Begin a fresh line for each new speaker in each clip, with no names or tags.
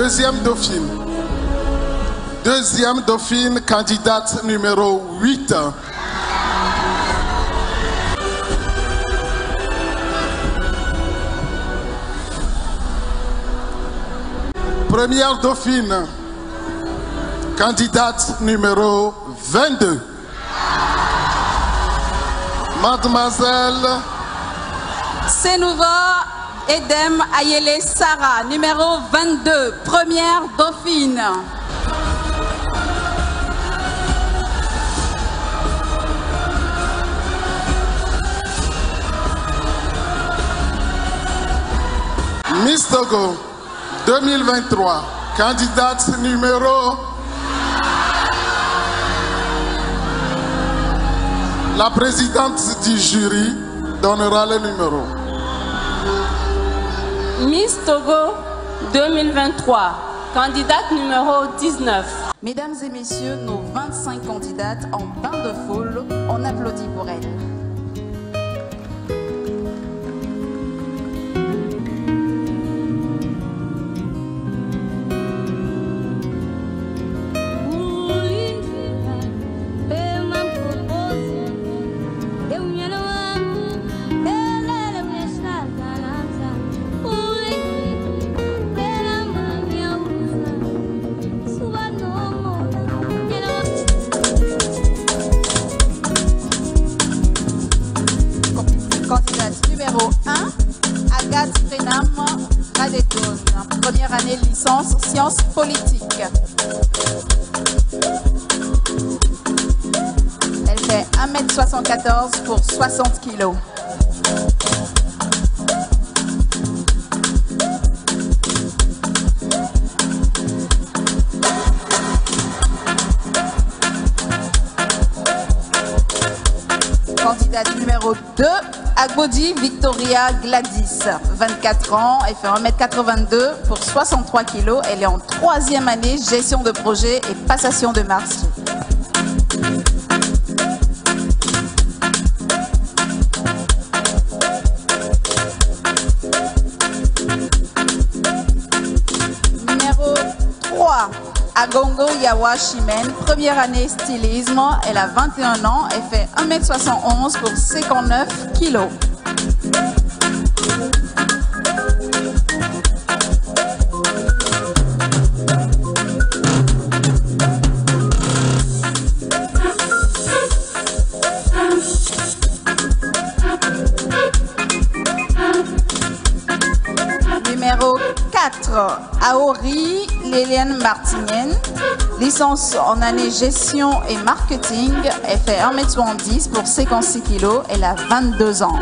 Deuxième dauphine. Deuxième dauphine, candidate numéro 8. Première dauphine, candidate numéro 22. Mademoiselle
Senouva Edem Ayele Sarah, numéro 22, première dauphine.
Miss Togo 2023, candidate numéro... La présidente du jury donnera le numéro.
Miss Togo 2023, candidate numéro 19.
Mesdames et messieurs, nos 25 candidates en bain de foule, on applaudit pour elles. Candidate numéro 1, Agathe Frenam Radetone, première année licence sciences politiques. Elle fait 1m74 pour 60 kg. Candidate numéro 2, Agbodi Victoria Gladys, 24 ans, elle fait 1m82 pour 63 kg. Elle est en 3e année gestion de projet et passation de marché. Numéro 3, Agongo Yawa Chimène, première année stylisme, elle a 21 ans, elle fait 1m71 pour 59 kg. Numéro 4, Aori Léliane Martinienne, licence en année gestion et marketing. Elle fait 1m70 pour 56 kg. Elle a 22 ans.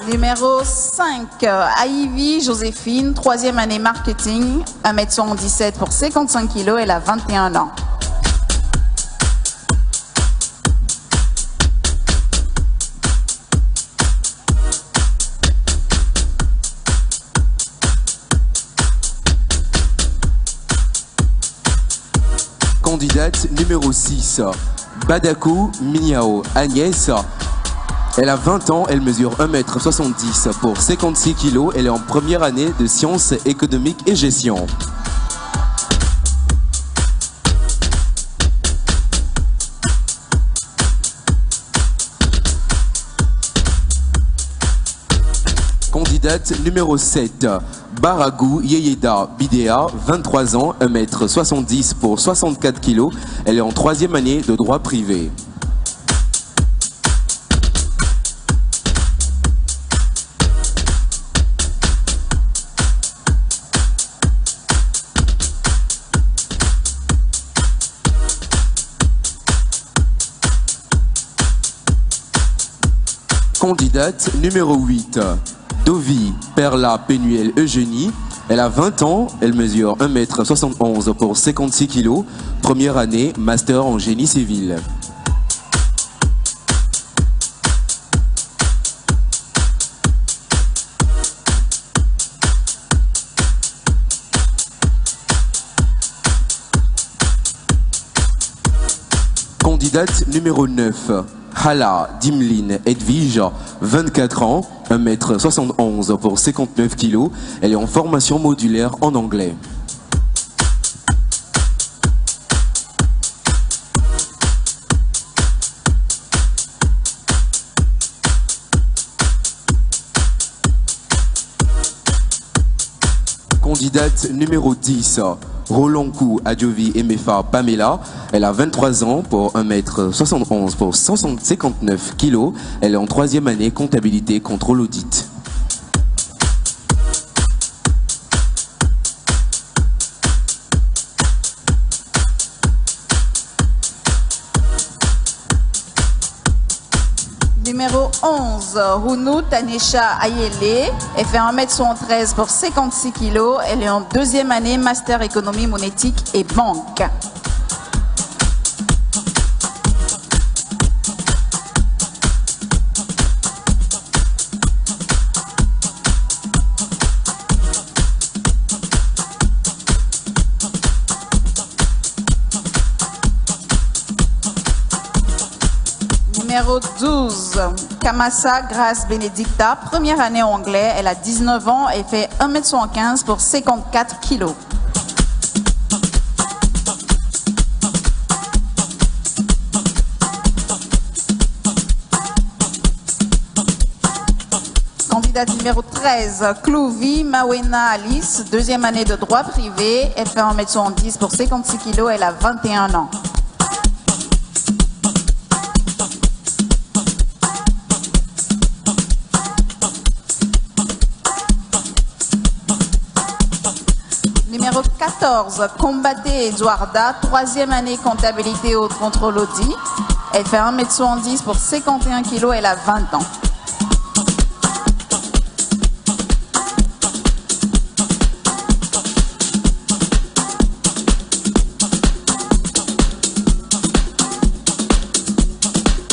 Numéro 5, Aïvi Joséphine, 3e année marketing, 1m77 pour 55 kg, elle a 21 ans.
Candidate numéro 6, Badakou Mignao Agnès. Elle a 20 ans, elle mesure 1m70 pour 56 kg. Elle est en première année de sciences économiques et gestion. Candidate numéro 7, Baragou Yeyeda Bidea, 23 ans, 1m70 pour 64 kg. Elle est en 3e année de droit privé. Candidate numéro 8, Dovi Perla Penuel Eugénie. Elle a 20 ans, elle mesure 1m71 pour 56 kg. Première année, master en génie civil. Candidate numéro 9, Hala Dimlin Edwige, 24 ans, 1m71 pour 59 kg. Elle est en formation modulaire en anglais. Candidate numéro 10, Rolonkou Adjovi Emefa Pamela. Elle a 23 ans pour 1m71 pour 59 kg. Elle est en 3e année comptabilité contrôle audit.
Numéro 11, Rounou Tanisha Ayele. Elle fait 1m73 pour 56 kg. Elle est en 2e année Master Économie Monétique et Banque. Numéro 12, Kamasa Grace Benedicta, première année anglais. Elle a 19 ans et fait 1m75 pour 54 kg. Candidate numéro 13, Clouvi Mawena Alice, 2e année de droit privé. Elle fait 1m70 pour 56 kg. Elle a 21 ans. Numéro 14, Combaté Eduarda, 3e année comptabilité au contrôle audit. Elle fait 1m70 pour 51 kg, elle a 20 ans.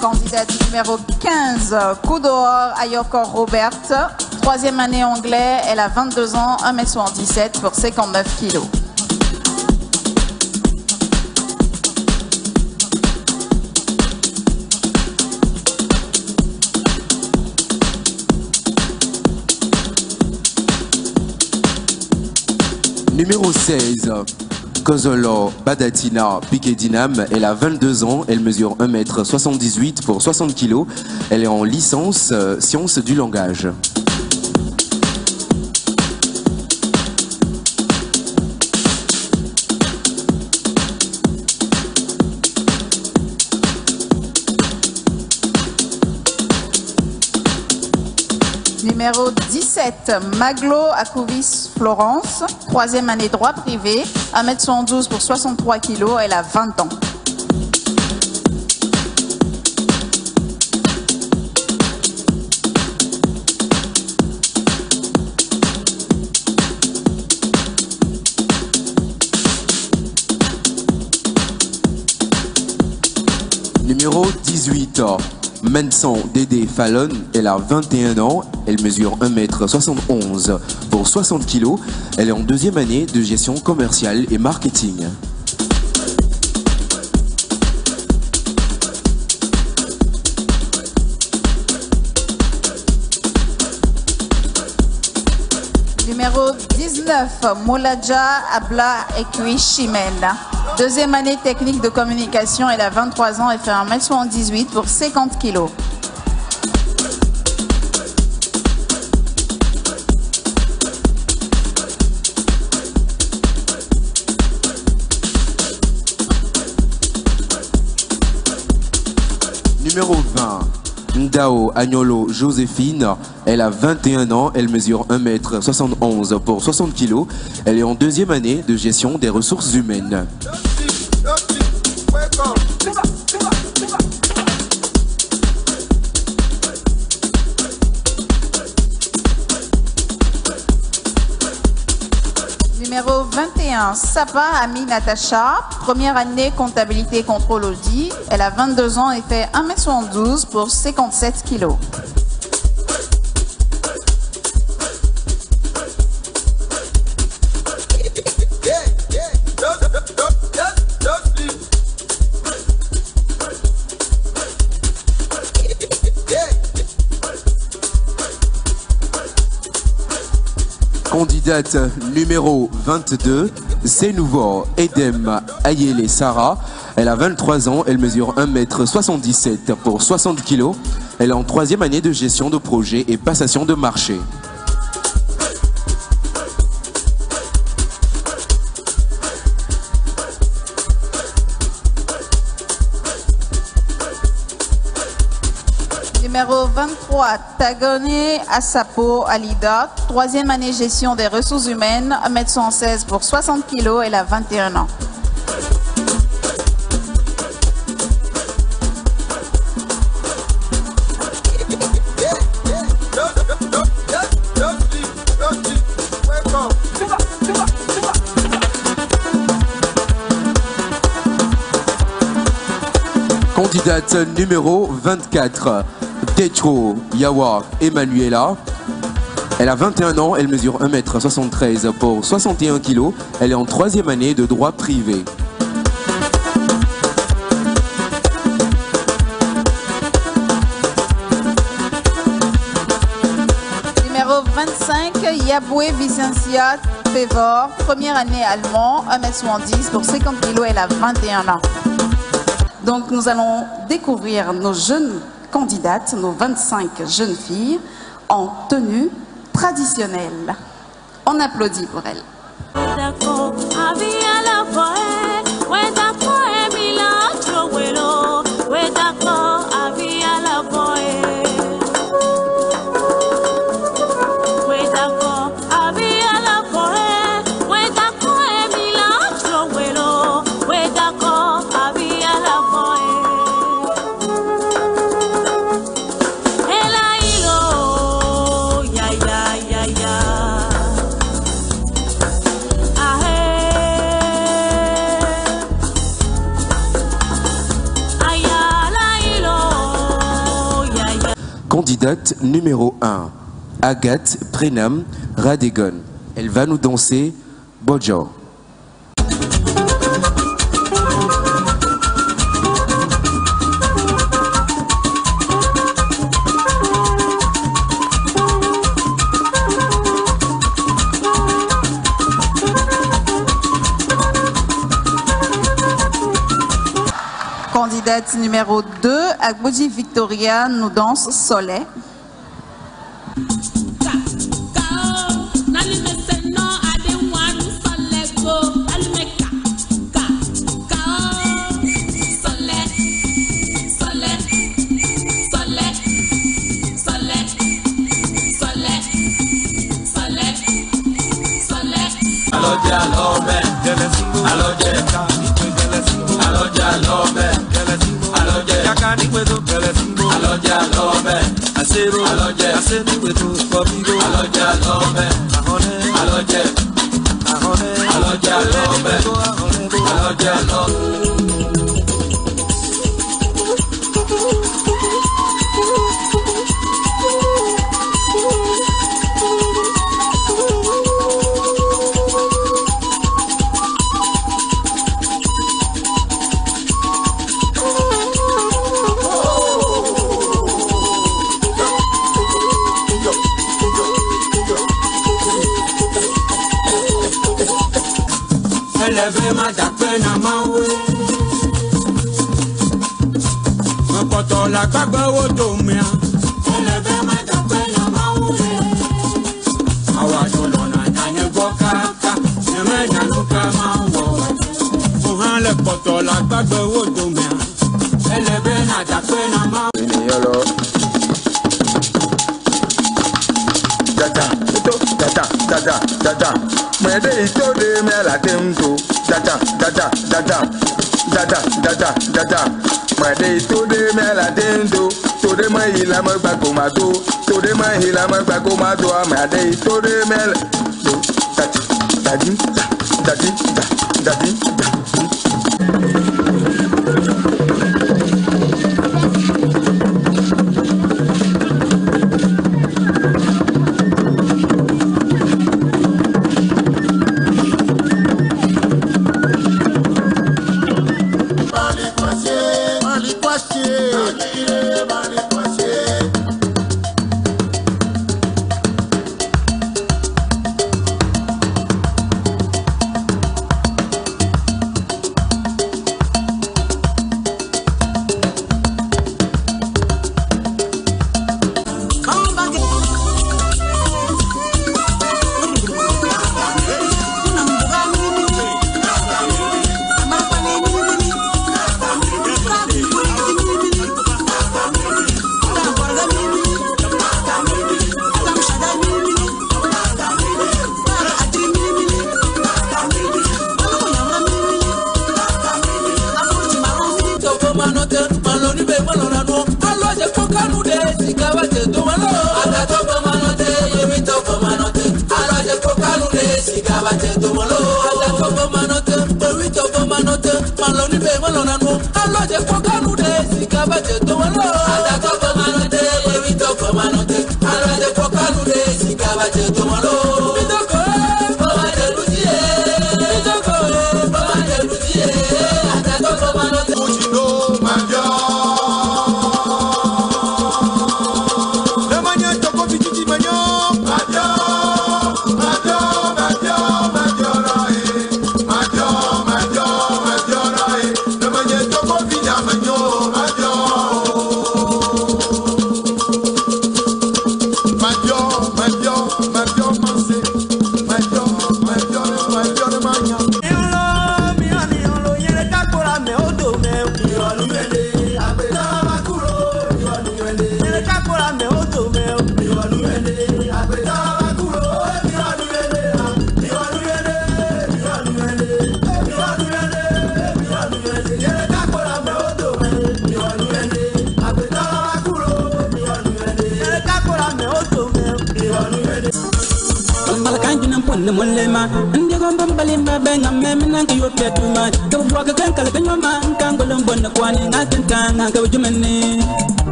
Candidate numéro 15, Kudor Ayoko Robert, 3e année anglais, elle a 22 ans, 1m77 pour 59 kg.
Numéro 16, Kozolo Badatina Pikedinam. Elle a 22 ans, elle mesure 1m78 pour 60 kg. Elle est en licence sciences du langage.
Numéro 17, Maglo Akouvis Florence, 3e année droit privé, 1m112 pour 63 kg, elle a 20 ans.
Numéro 18, Manson Dédé Fallon, elle a 21 ans, elle mesure 1m71 pour 60 kg. Elle est en 2e année de gestion commerciale et marketing.
Numéro 19, Moulaja Abla Ekui Chimène. 2e année technique de communication, elle a 23 ans et fait 1m78 pour 50 kg.
Numéro 20, Ndao Agnolo Joséphine, elle a 21 ans, elle mesure 1m71 pour 60 kg. Elle est en 2e année de gestion des ressources humaines.
Numéro 21, Sapa Ami Natacha, 1re année comptabilité contrôle audit. Elle a 22 ans et fait 1m72 pour 57 kg.
Candidate numéro 22, c'est nouveau, Edem Ayele Sarah. Elle a 23 ans, elle mesure 1,77 m pour 60 kg. Elle est en 3e année de gestion de projet et passation de marché.
Numéro 23, Tagone Asapo Alida, 3e année gestion des ressources humaines, 1,76 m pour 60 kg, elle a 21 ans.
Candidate numéro 24, Tetro Yawa Emanuela. Elle a 21 ans, elle mesure 1,73 m pour 61 kg. Elle est en 3e année de droit privé.
Numéro 25, Yaboué Vicencia Fevor, 1e année allemand, 1,70 m pour 50 kg, elle a 21 ans. Donc nous allons découvrir nos jeunes candidates, nos 25 jeunes filles en tenue traditionnelle. On applaudit pour elles.
Candidate numéro 1, Agathe Prenam Radegon. Elle va nous danser Bojo.
Candidate numéro 2, Agboji Victoria nous danse Soleil.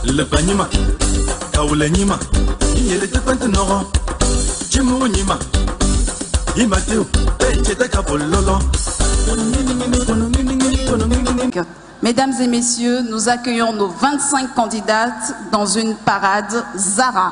Le panima, kaule nima, inyele te kwente noro, jimu nima, imateo, pechete kapololo.
Mesdames et messieurs, nous accueillons nos 25 candidates dans une parade Zara.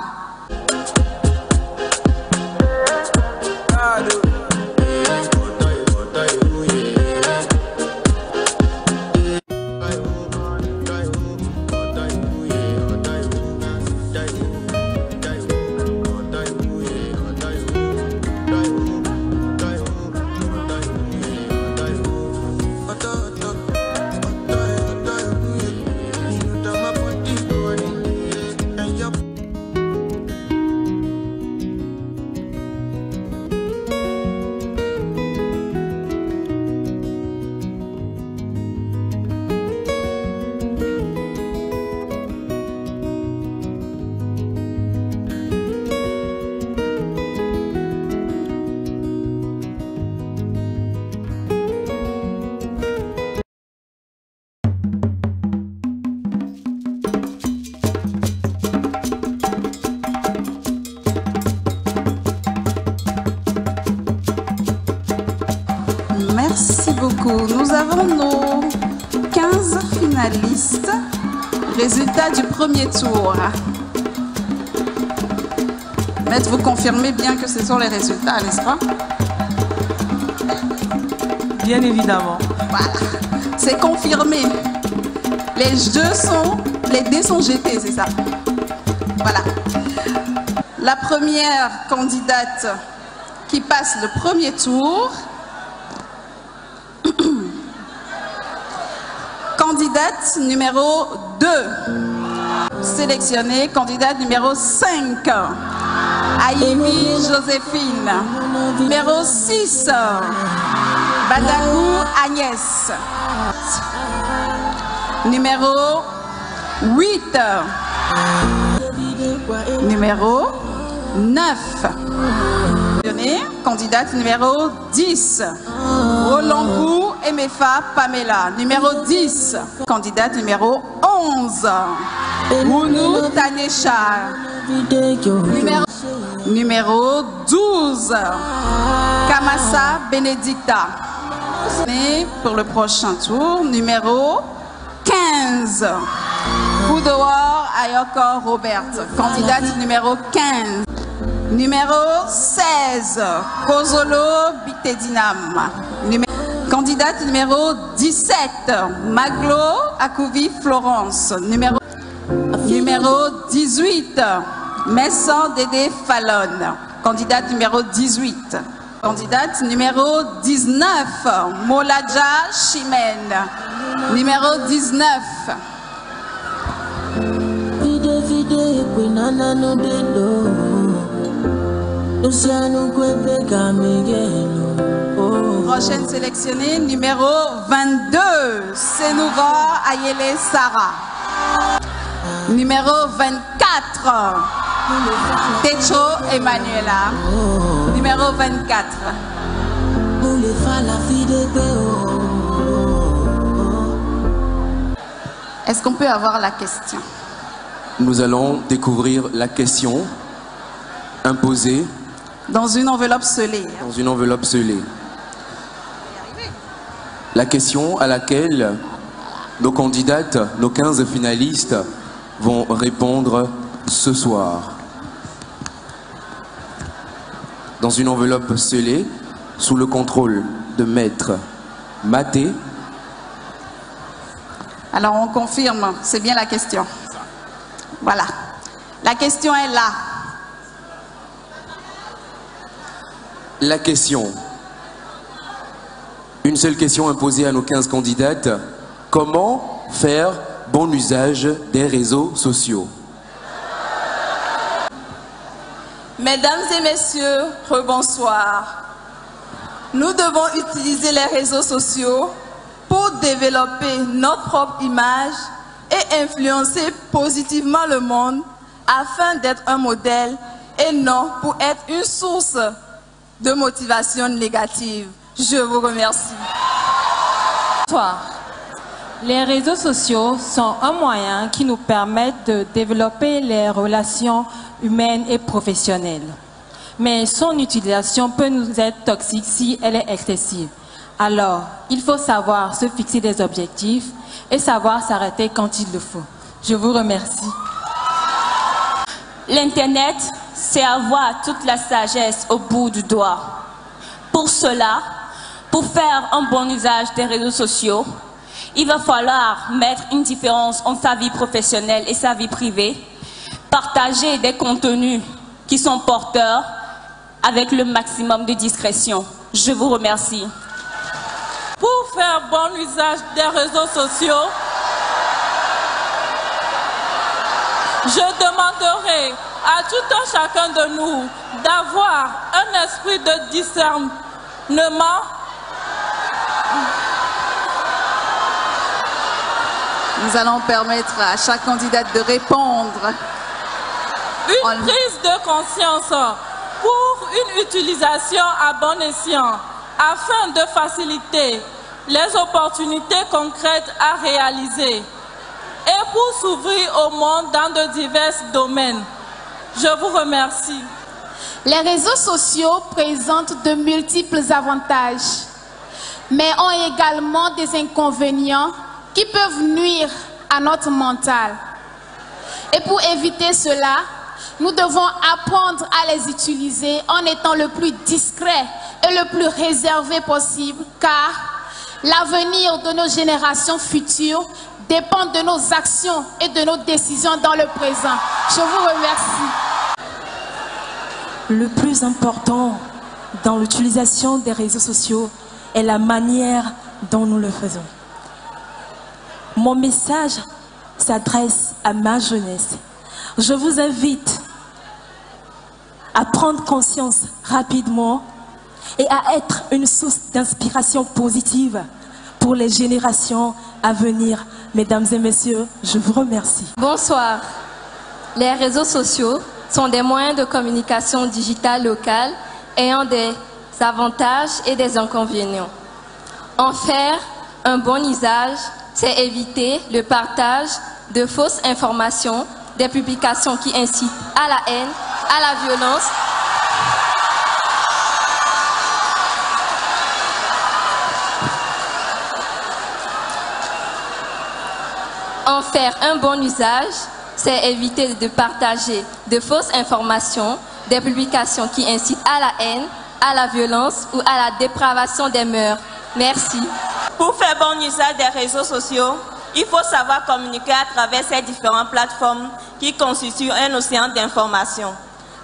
Merci beaucoup. Nous avons nos 15 finalistes. Résultat du premier tour. Maître, vous confirmez bien que ce sont les résultats, n'est-ce pas?
Bien évidemment.
Voilà. C'est confirmé. Les dés sont jetés, c'est ça. Voilà. La première candidate qui passe le premier tour. Candidate numéro 2. Sélectionnée, candidate numéro 5. Aïmi Joséphine. Numéro 6. Badakou Agnès. Numéro 8. Numéro 9. Candidate numéro 10. Rolangou Emefa Pamela. Numéro 10. Candidate numéro 11. Mounou Tanesha. Numéro 12. Kamasa Benedicta. Pour le prochain tour, numéro 15. Oudouar Ayoko Robert. Candidate numéro 15. Numéro 16, Kozolo Bitedinam. Candidate numéro 17, Maglo Akouvi Florence. Numéro 18, Messan Dédé Fallon. Candidate numéro 18. Candidate numéro 19, Moladja Chimène. Numéro 19. Prochaine sélectionnée, numéro 22, Senouva Ayele Sarah. Numéro 24, Techo Emmanuela. Numéro 24. Est-ce qu'on peut avoir la question?
Nous allons découvrir la question imposée
Dans une enveloppe scellée.
dans une enveloppe scellée. La question à laquelle nos candidates, nos 15 finalistes vont répondre ce soir. Dans une enveloppe scellée, sous le contrôle de Maître Maté.
Alors on confirme, c'est bien la question. Voilà. La question est là.
La question. Une seule question imposée à nos 15 candidates. Comment faire bon usage des réseaux sociaux?
Mesdames et messieurs, rebonsoir. Nous devons utiliser les réseaux sociaux pour développer notre propre image et influencer positivement le monde afin d'être un modèle et non pour être une source de motivation négative. Je vous remercie.
Bonsoir. Les réseaux sociaux sont un moyen qui nous permet de développer les relations humaines et professionnelles. Mais son utilisation peut nous être toxique si elle est excessive. Alors, il faut savoir se fixer des objectifs et savoir s'arrêter quand il le faut. Je vous remercie.
L'Internet, c'est avoir toute la sagesse au bout du doigt. Pour cela, pour faire un bon usage des réseaux sociaux, il va falloir mettre une différence entre sa vie professionnelle et sa vie privée, partager des contenus qui sont porteurs avec le maximum de discrétion. Je vous remercie.
Pour faire bon usage des réseaux sociaux, je demanderai à tout un chacun de nous d'avoir un esprit de discernement.
Nous allons permettre à chaque candidate de répondre.
Une prise de conscience pour une utilisation à bon escient afin de faciliter les opportunités concrètes à réaliser et pour s'ouvrir au monde dans de divers domaines. Je vous remercie.
Les réseaux sociaux présentent de multiples avantages, mais ont également des inconvénients qui peuvent nuire à notre mental. Et pour éviter cela, nous devons apprendre à les utiliser en étant le plus discret et le plus réservé possible, car l'avenir de nos générations futures dépend de nos actions et de nos décisions dans le présent. Je vous remercie.
Le plus important dans l'utilisation des réseaux sociaux est la manière dont nous le faisons. Mon message s'adresse à ma jeunesse. Je vous invite à prendre conscience rapidement et à être une source d'inspiration positive pour les générations à venir. Mesdames et messieurs, je vous remercie.
Bonsoir. Les réseaux sociaux sont des moyens de communication digitale locale ayant des avantages et des inconvénients. En faire un bon usage, c'est éviter le partage de fausses informations, des publications qui incitent à la haine, à la violence. En faire un bon usage, c'est éviter de partager de fausses informations, des publications qui incitent à la haine, à la violence ou à la dépravation des mœurs. Merci.
Pour faire bon usage des réseaux sociaux, il faut savoir communiquer à travers ces différentes plateformes qui constituent un océan d'informations,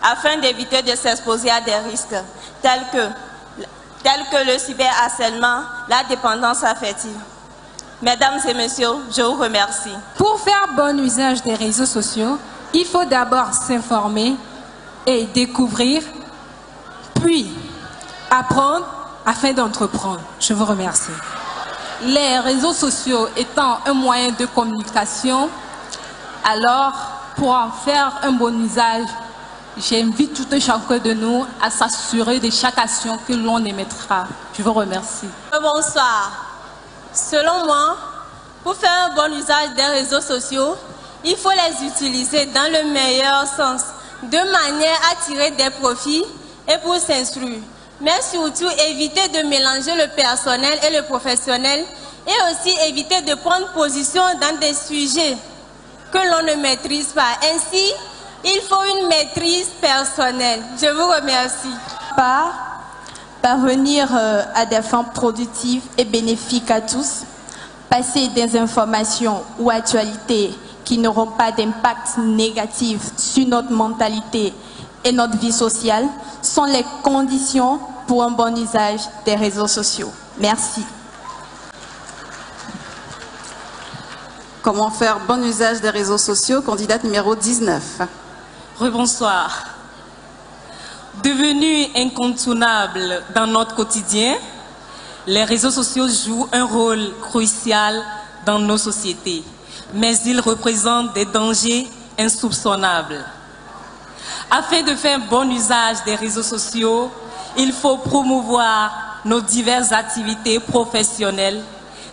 afin d'éviter de s'exposer à des risques tels que le cyberharcèlement, la dépendance affective. Mesdames et messieurs, je vous remercie.
Pour faire bon usage des réseaux sociaux, il faut d'abord s'informer et découvrir, puis apprendre afin d'entreprendre. Je vous remercie.
Les réseaux sociaux étant un moyen de communication, alors pour en faire un bon usage, j'invite tout un chacun de nous à s'assurer de chaque action que l'on émettra. Je vous remercie.
Bonsoir. Selon moi, Pour faire un bon usage des réseaux sociaux, il faut les utiliser dans le meilleur sens, de manière à tirer des profits et pour s'instruire. Mais surtout, éviter de mélanger le personnel et le professionnel et aussi éviter de prendre position dans des sujets que l'on ne maîtrise pas. Ainsi, il faut une maîtrise personnelle. Je vous remercie.
Parvenir à des fins productives et bénéfiques à tous, passer des informations ou actualités qui n'auront pas d'impact négatif sur notre mentalité et notre vie sociale sont les conditions pour un bon usage des réseaux sociaux. Merci.
Comment faire bon usage des réseaux sociaux? Candidate numéro 19.
Rebonsoir. Devenus incontournables dans notre quotidien, les réseaux sociaux jouent un rôle crucial dans nos sociétés, mais ils représentent des dangers insoupçonnables. Afin de faire bon usage des réseaux sociaux, il faut promouvoir nos diverses activités professionnelles,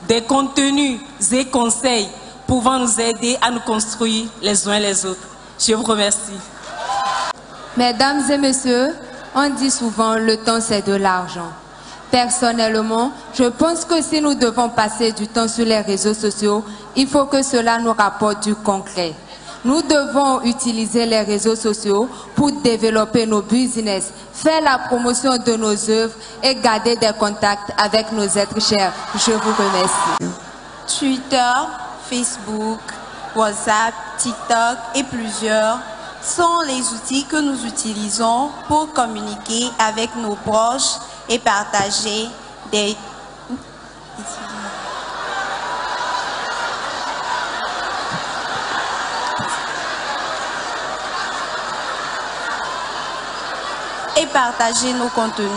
des contenus et conseils pouvant nous aider à nous construire les uns les autres. Je vous remercie.
Mesdames et messieurs, on dit souvent le temps c'est de l'argent. Personnellement, je pense que si nous devons passer du temps sur les réseaux sociaux, il faut que cela nous rapporte du concret. Nous devons utiliser les réseaux sociaux pour développer nos business, faire la promotion de nos œuvres et garder des contacts avec nos êtres chers. Je vous remercie.
Twitter, Facebook, WhatsApp, TikTok et plusieurs sont les outils que nous utilisons pour communiquer avec nos proches et partager des... et partager nos contenus.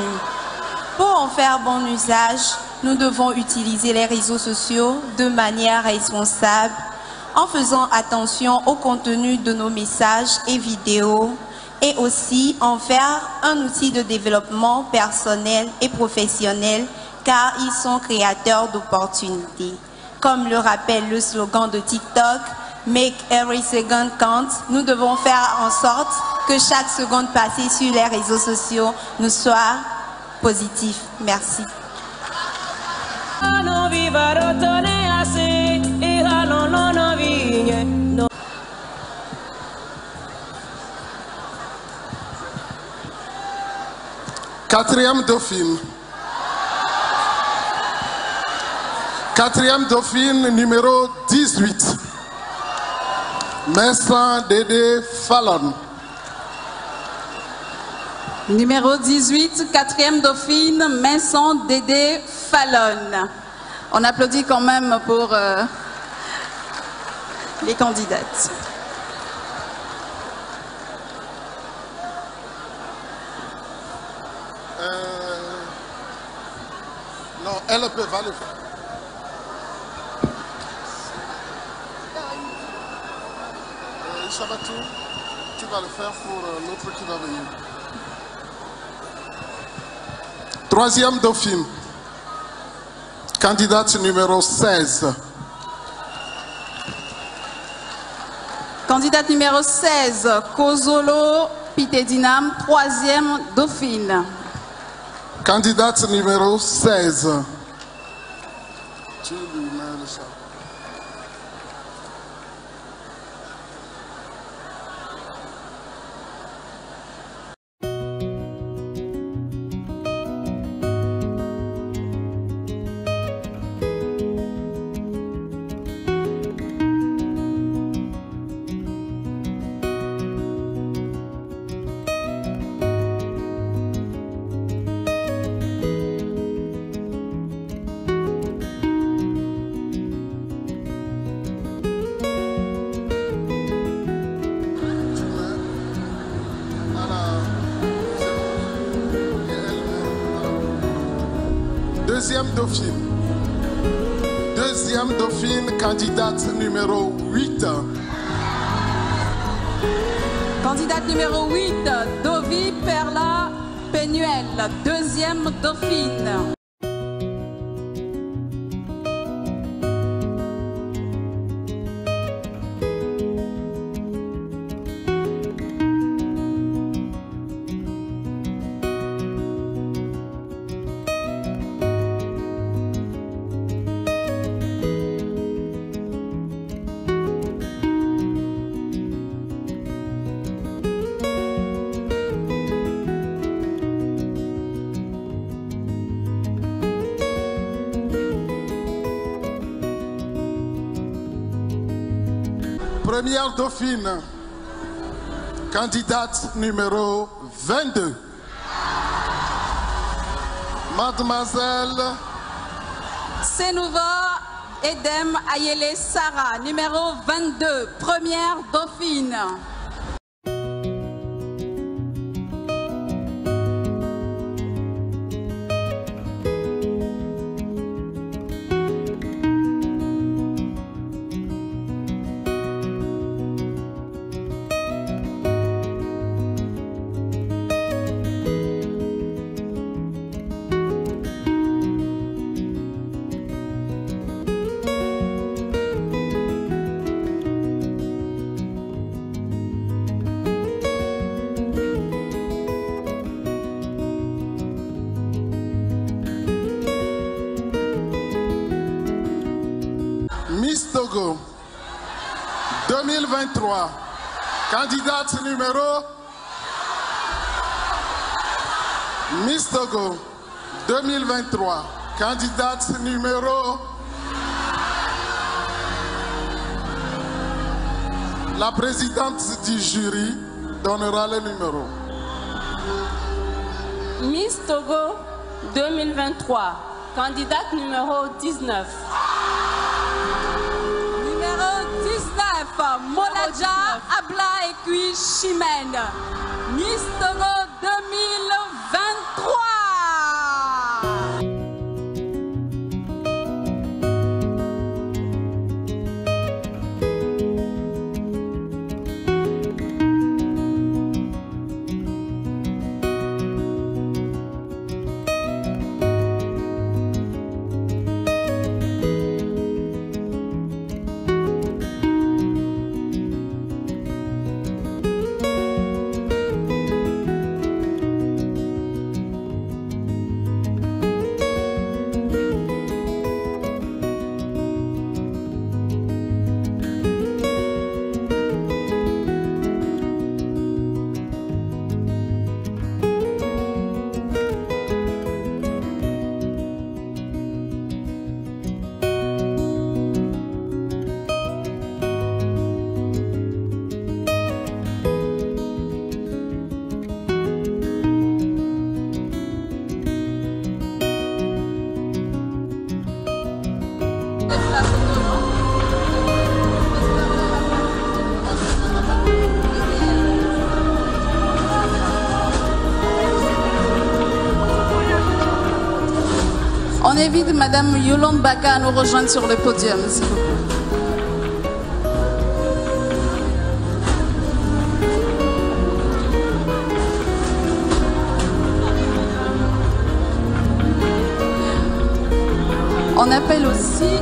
Pour en faire bon usage, nous devons utiliser les réseaux sociaux de manière responsable, en faisant attention au contenu de nos messages et vidéos, et aussi en faire un outil de développement personnel et professionnel, car ils sont créateurs d'opportunités. Comme le rappelle le slogan de TikTok, Make every second count, nous devons faire en sorte que chaque seconde passée sur les réseaux sociaux nous soit positive. Merci.
Quatrième dauphine. Quatrième dauphine numéro 18. Messa Dédé Fallon.
Numéro 18, quatrième dauphine, Messon Dédé Fallon. On applaudit quand même pour les candidates.
Non, elles peuvent aller faire. Chabatou, tu vas le faire pour l'autre qui va venir. Troisième dauphine. Candidate numéro 16.
Candidate numéro 16, Kozolo Pitedinam, troisième dauphine.
Candidate numéro 16. Tu lui mets le chat. Deuxième dauphine. Deuxième dauphine, candidate numéro 8.
Candidate numéro 8, Dovi Perla Penuel, deuxième dauphine.
Première dauphine, candidate numéro 22. Mademoiselle
Senouva Edem Ayele Sarah, numéro 22, première dauphine.
Miss Togo 2023, candidate numéro Miss Togo 2023, candidate numéro La présidente du jury donnera le numéro.
Miss Togo 2023, candidate numéro 19.
Numéro 19, Moladja Abla Ekui Chimène. Miss Togo 2023. On invite Madame Yolande Baka à nous rejoindre sur le podium, s'il vous plaît. On appelle aussi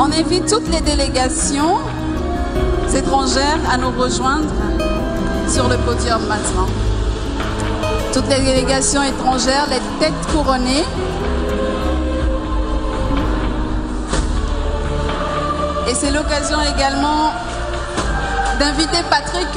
on invite toutes les délégations étrangères à nous rejoindre sur le podium maintenant. Toutes les délégations étrangères, les têtes couronnées. Et c'est l'occasion également d'inviter Patrick